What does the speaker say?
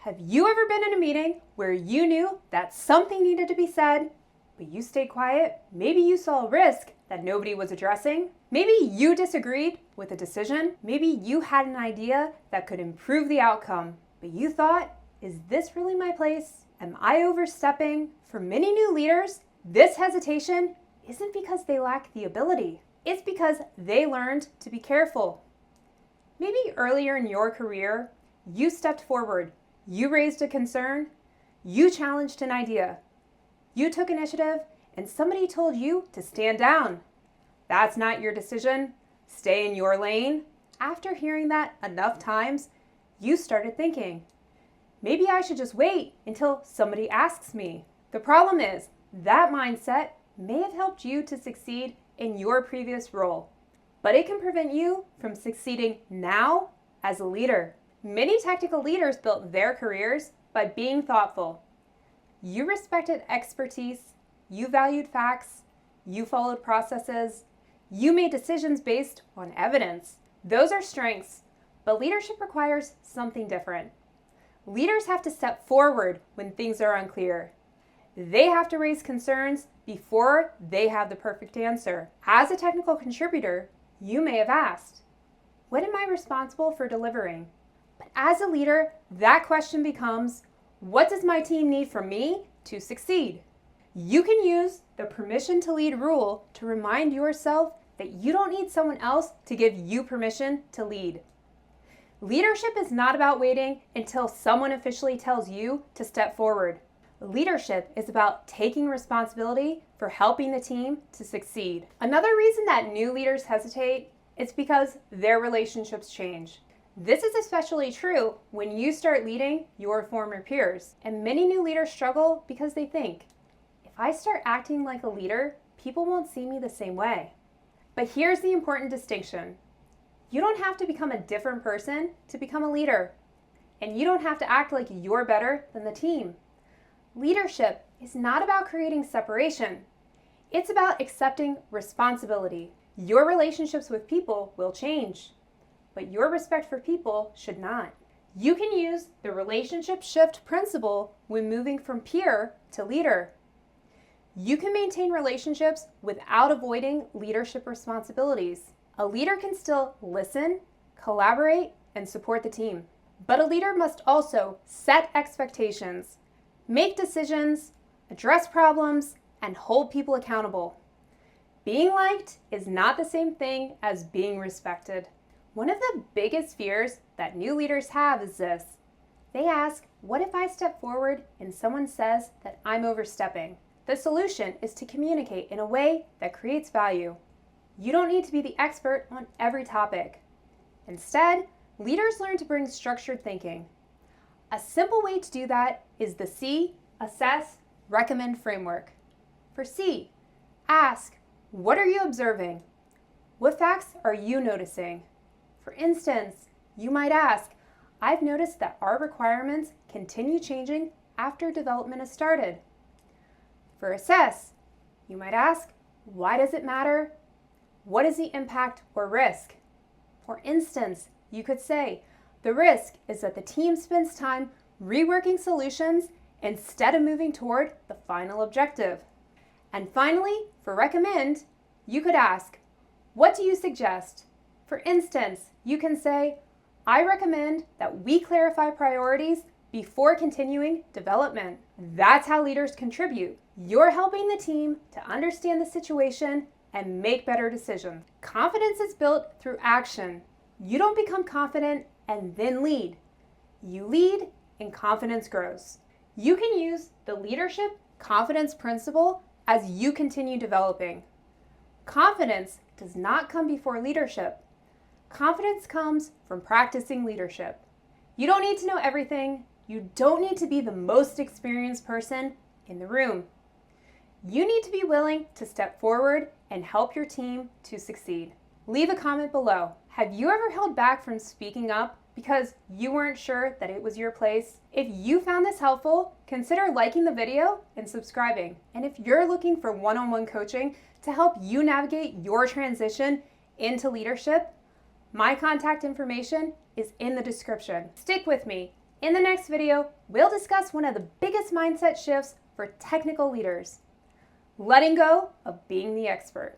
Have you ever been in a meeting where you knew that something needed to be said, but you stayed quiet? Maybe you saw a risk that nobody was addressing. Maybe you disagreed with a decision. Maybe you had an idea that could improve the outcome, but you thought, is this really my place? Am I overstepping? For many new leaders, this hesitation isn't because they lack the ability. It's because they learned to be careful. Maybe earlier in your career, you stepped forward. You raised a concern, you challenged an idea, you took initiative, and somebody told you to stand down. That's not your decision. Stay in your lane. After hearing that enough times, you started thinking, maybe I should just wait until somebody asks me. The problem is, that mindset may have helped you to succeed in your previous role, but it can prevent you from succeeding now as a leader. Many technical leaders built their careers by being thoughtful. You respected expertise, you valued facts, you followed processes, you made decisions based on evidence. Those are strengths, but leadership requires something different. Leaders have to step forward when things are unclear. They have to raise concerns before they have the perfect answer. As a technical contributor, you may have asked, what am I responsible for delivering? But as a leader, that question becomes, what does my team need from me to succeed? You can use the permission to lead rule to remind yourself that you don't need someone else to give you permission to lead. Leadership is not about waiting until someone officially tells you to step forward. Leadership is about taking responsibility for helping the team to succeed. Another reason that new leaders hesitate is because their relationships change. This is especially true when you start leading your former peers. And many new leaders struggle because they think, if I start acting like a leader, people won't see me the same way. But here's the important distinction. You don't have to become a different person to become a leader. And you don't have to act like you're better than the team. Leadership is not about creating separation. It's about accepting responsibility. Your relationships with people will change, but your respect for people should not. You can use the relationship shift principle when moving from peer to leader. You can maintain relationships without avoiding leadership responsibilities. A leader can still listen, collaborate, and support the team. But a leader must also set expectations, make decisions, address problems, and hold people accountable. Being liked is not the same thing as being respected. One of the biggest fears that new leaders have is this. They ask, what if I step forward and someone says that I'm overstepping? The solution is to communicate in a way that creates value. You don't need to be the expert on every topic. Instead, leaders learn to bring structured thinking. A simple way to do that is the see, assess, recommend framework. For C, ask, what are you observing? What facts are you noticing? For instance, you might ask, I've noticed that our requirements continue changing after development has started. For assess, you might ask, why does it matter? What is the impact or risk? For instance, you could say, the risk is that the team spends time reworking solutions instead of moving toward the final objective. And finally, for recommend, you could ask, what do you suggest? For instance, you can say, I recommend that we clarify priorities before continuing development. That's how leaders contribute. You're helping the team to understand the situation and make better decisions. Confidence is built through action. You don't become confident and then lead. You lead and confidence grows. You can use the leadership confidence principle as you continue developing. Confidence does not come before leadership. Confidence comes from practicing leadership. You don't need to know everything. You don't need to be the most experienced person in the room. You need to be willing to step forward and help your team to succeed. Leave a comment below. Have you ever held back from speaking up because you weren't sure that it was your place? If you found this helpful, consider liking the video and subscribing. And if you're looking for one-on-one coaching to help you navigate your transition into leadership, my contact information is in the description. Stick with me. In the next video, we'll discuss one of the biggest mindset shifts for technical leaders: letting go of being the expert.